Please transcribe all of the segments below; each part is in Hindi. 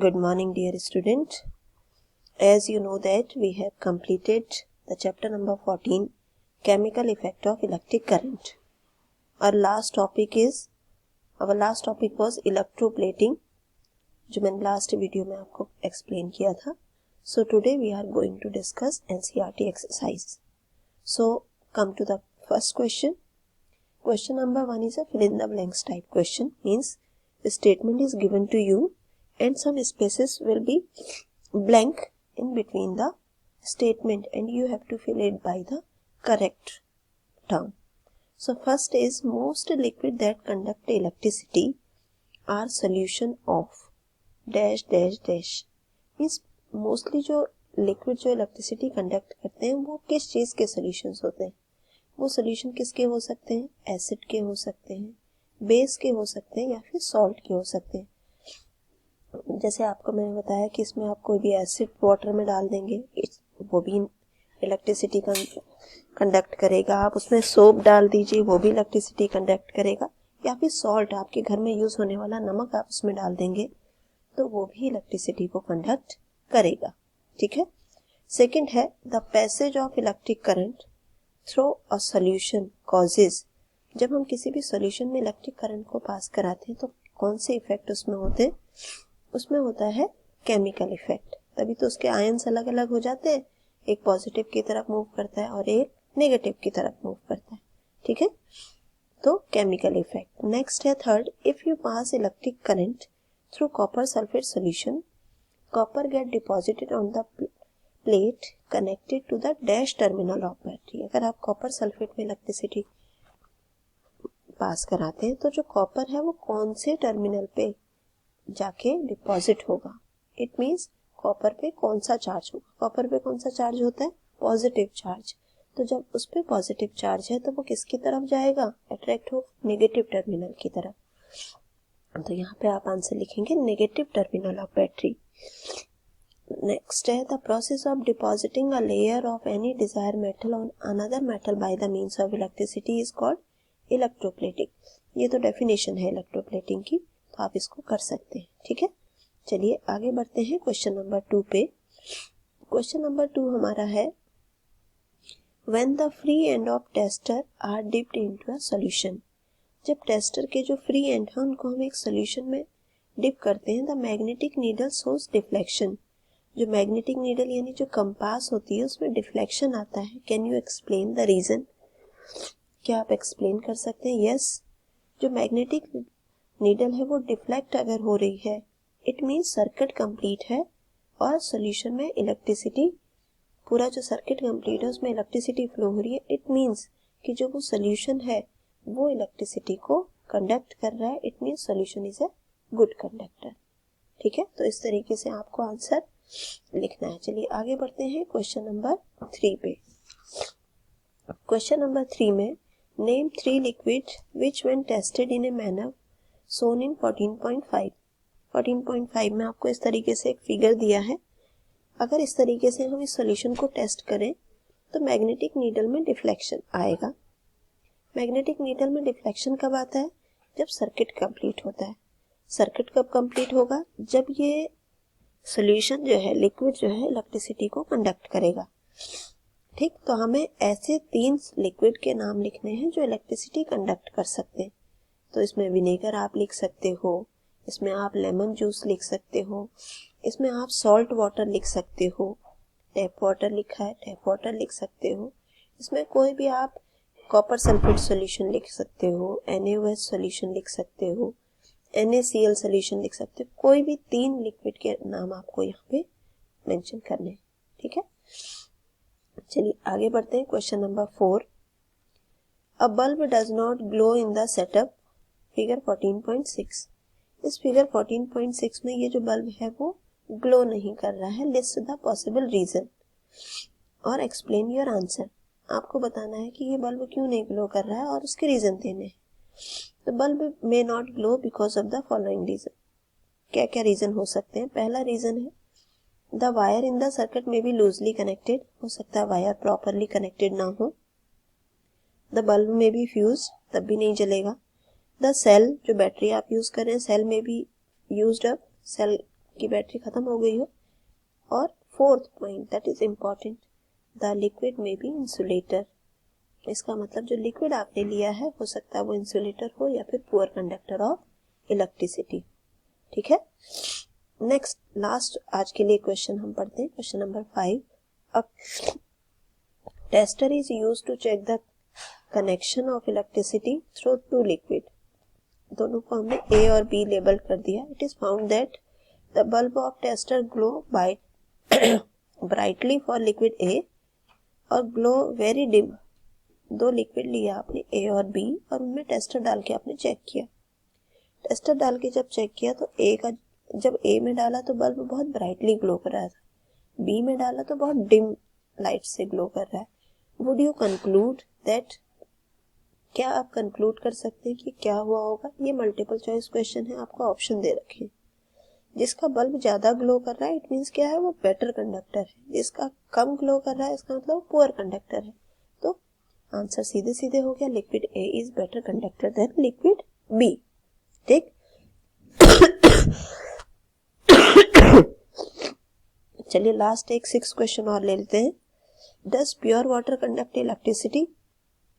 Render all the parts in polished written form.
Good morning, dear student. As you know that we have completed the chapter number 14, chemical effect of electric current. Our last topic was electroplating, जो मैंने last video में आपको explain किया था. So today we are going to discuss NCERT exercise. So come to the first question. Question number 1 is a fill in the blanks type question. Means the statement is given to you and some spaces will be blank in between the statement and you have to fill it by the correct term. So first is most liquid that conduct electricity are solution of dash dash dash. Means mostly जो लिक्विड जो इलेक्ट्रिसिटी कंडक्ट करते हैं वो किस चीज़ के सॉल्यूशंस होते हैं. वो सॉल्यूशन किसके हो सकते हैं? एसिड के हो सकते हैं, बेस के हो सकते हैं या फिर सॉल्ट के हो सकते हैं. जैसे आपको मैंने बताया कि इसमें आप कोई भी एसिड वाटर में डाल देंगे वो भी इलेक्ट्रिसिटी कंडक्ट करेगा. आप उसमें सोप डाल दीजिए वो भी इलेक्ट्रिसिटी कंडक्ट करेगा. या फिर सॉल्ट, आपके घर में यूज़ होने वाला नमक आप उसमें डाल देंगे तो वो भी इलेक्ट्रिसिटी को कंडक्ट करेगा. ठीक है. सेकंड है the passage of electric current through a solution causes. जब हम किसी भी सॉल्यूशन में इलेक्ट्रिक करंट को पास कराते हैं तो कौन से इफेक्ट उसमें होते हैं? उसमें होता है केमिकल इफेक्ट. तभी तो उसके आयन्स अलग अलग हो जाते हैं. एक पॉजिटिव की तरफ मूव करता है और एक नेगेटिव की तरफ मूव करता है. ठीक है. तो केमिकल इफेक्ट. नेक्स्ट है third, if you pass electric current through copper sulphate solution, copper get deposited on the plate connected to the dash terminal of battery. अगर आप कॉपर सल्फेट में इलेक्ट्रिसिटी पास कराते हैं तो जो कॉपर है वो कौन से टर्मिनल पे जाके डिपॉजिट होगा. इट मींस कॉपर पे कौन सा चार्ज होगा. कॉपर पे कौन सा चार्ज होता है? Positive charge. तो जब उस पे पॉजिटिव चार्ज है तो वो किसकी तरफ जाएगा? अट्रैक्ट हो नेगेटिव टर्मिनल की तरफ. तो यहाँ पे आप आंसर लिखेंगे negative terminal of battery. Next है the process of depositing a layer of any desire metal on another metal by the means of electricity is called electroplating. ये तो डेफिनेशन है इलेक्ट्रोप्लेटिंग की, तो आप इसको कर सकते हैं. ठीक है. चलिए आगे बढ़ते हैं क्वेश्चन नंबर 2 पे. क्वेश्चन नंबर 2 हमारा है when the free end of tester are dipped into a solution. जब टेस्टर के जो फ्री एंड है उनको हम एक सॉल्यूशन में डिप करते हैं, the magnetic needle shows deflection. जो मैग्नेटिक नीडल यानी जो कंपास होती है उसमें डिफ्लेक्शन आता है. Can you explain the reason? क्या आप एक्सप्लेन कर सकते हैं? यस. जो मैग्नेटिक नीडल है वो डिफ्लेक्ट अगर हो रही है इट मीन्स सर्किट कंप्लीट है और सॉल्यूशन में इलेक्ट्रिसिटी, पूरा जो सर्किट कंप्लीट है उसमें इलेक्ट्रिसिटी फ्लो हो रही है. इट मीन्स कि जो वो सॉल्यूशन है वो इलेक्ट्रिसिटी को कंडक्ट कर रहा है. It means solution is a good conductor. ठीक है. तो इस तरीके से आपको आंसर लिखना है. चलिए आगे बढ़ते हैं क्वेश्चन नंबर 3 पे. क्वेश्चन नंबर 3 में name 3 liquid which when tested in a manner soon in 14.5. 14.5 में आपको इस तरीके से एक फिगर दिया है. अगर इस तरीके से हम इस सॉल्यूशन को टेस्ट करें तो मैग्नेटिक नीडल में डिफ्लेक्शन आएगा. मैग्नेटिक नीडल में डिफ्लेक्शन कब आता है? जब सर्किट कंप्लीट होता है. सर्किट कब कंप्लीट होगा? जब ये सॉल्यूशन जो है, लिक्विड जो है, इलेक्ट्रिसिटी को कंडक्ट करेगा. ठीक. तो हमें ऐसे 3 लिक्विड के नाम लिखने हैं जो इलेक्ट्रिसिटी कंडक्ट कर सकते हैं. तो इसमें विनेगर आप लिख सकते हो, इसमें आप लेमन जूस लिख सकते हो, इसमें आप सॉल्ट वाटर लिख सकते हो. टैप वाटर लिखा है, टैप वाटर लिख सकते हो. इसमें कोई भी आप कॉपर सल्फेट सॉल्यूशन लिख सकते हो, NaOH सॉल्यूशन लिख सकते हो, NaCl सॉल्यूशन लिख सकते हो. कोई भी 3 लिक्विड के नाम आपको यहाँ पे मेंशन करने हैं. ठीक है. चलिए आगे बढ़ते हैं question number 4. A bulb does not glow in the setup figure 14.6. इस फिगर 14.6 में ये जो बल्ब है वो ग्लो नहीं कर रहा है. लिस्ट द पॉसिबल रीजन और एक्सप्लेन योर आंसर. आपको बताना है कि ये बल्ब क्यों नहीं ग्लो कर रहा है और उसके रीजन देने हैं. तो bulb may not glow because of the following reason. क्या क्या रीजन हो सकते हैं? पहला रीजन है the wire in the circuit may be loosely connected. हो सकता है वायर प्रॉपरली कनेक्टेड ना हो. The bulb may be fuse, तब भी नहीं जलेगा. द सेल, जो बैटरी आप यूज कर रहे हैं, सेल में भी यूज्ड अप, सेल आपकी बैटरी खत्म हो गई हो। और fourth point that is important, the liquid में बी इंसुलेटर। इसका मतलब जो लिक्विड आपने लिया है हो सकता है वो इंसुलेटर हो या फिर पुअर कंडक्टर ऑफ इलेक्ट्रिसिटी। ठीक है, नेक्स्ट लास्ट आज के लिए क्वेश्चन हम पढ़ते हैं, question number 5। A tester is used to check the connection of electricity through two liquid. दोनों को हमने ए और बी लेबल कर दिया। It is found that the bulb of tester glow by brightly for liquid A और ग्लो वेरी डिम। दो लिक्विड लिया आपने ए और बी और उनमें टेस्टर डाल के आपने चेक किया। टेस्टर डाल के जब चेक किया तो जब ए में डाला तो बल्ब बहुत ब्राइटली ग्लो कर रहा था, बी में डाला तो बहुत डिम लाइट से ग्लो कर रहा है। वुड यू कंक्लूड दैट, क्या आप कंक्लूड कर सकते हैं कि क्या हुआ होगा? ये मल्टीपल चॉइस क्वेश्चन है, आपको ऑप्शन दे रखे हैं। जिसका बल्ब ज्यादा ग्लो कर रहा है इट मीन्स क्या है, वो बेटर कंडक्टर है। जिसका कम ग्लो कर रहा है इसका मतलब पुअर कंडक्टर है। तो आंसर सीधे सीधे हो गया, liquid A is better conductor than liquid B. ठीक, चलिए लास्ट एक 6 क्वेश्चन और ले लेते हैं। Does pure water conduct electricity?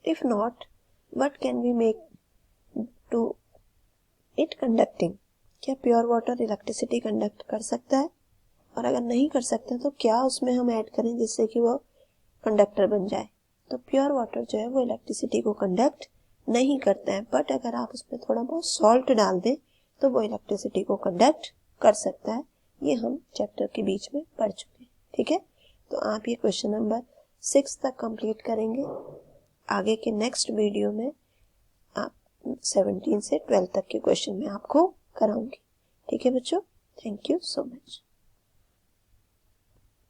If not, what can we make to it conducting? क्या प्योर वाटर इलेक्ट्रिसिटी कंडक्ट कर सकता है? और अगर नहीं कर सकता तो क्या उसमें हम ऐड करें जिससे कि वो कंडक्टर बन जाए? तो प्योर वाटर जो है वो इलेक्ट्रिसिटी को कंडक्ट नहीं करता है, बट अगर आप उसमें थोड़ा बहुत सॉल्ट डाल दें तो वो इलेक्ट्रिसिटी को कंडक्ट कर सकता है। ये हम चैप्टर के बीच में पढ़ चुके हैं। ठीक है, तो आप ये क्वेश्चन नंबर 6 तक कंप्लीट करेंगे। आगे के नेक्स्ट वीडियो में आप 17 से 12 तक के क्वेश्चन में आपको कराऊंगी। ठीक है बच्चों, थैंक यू सो मच।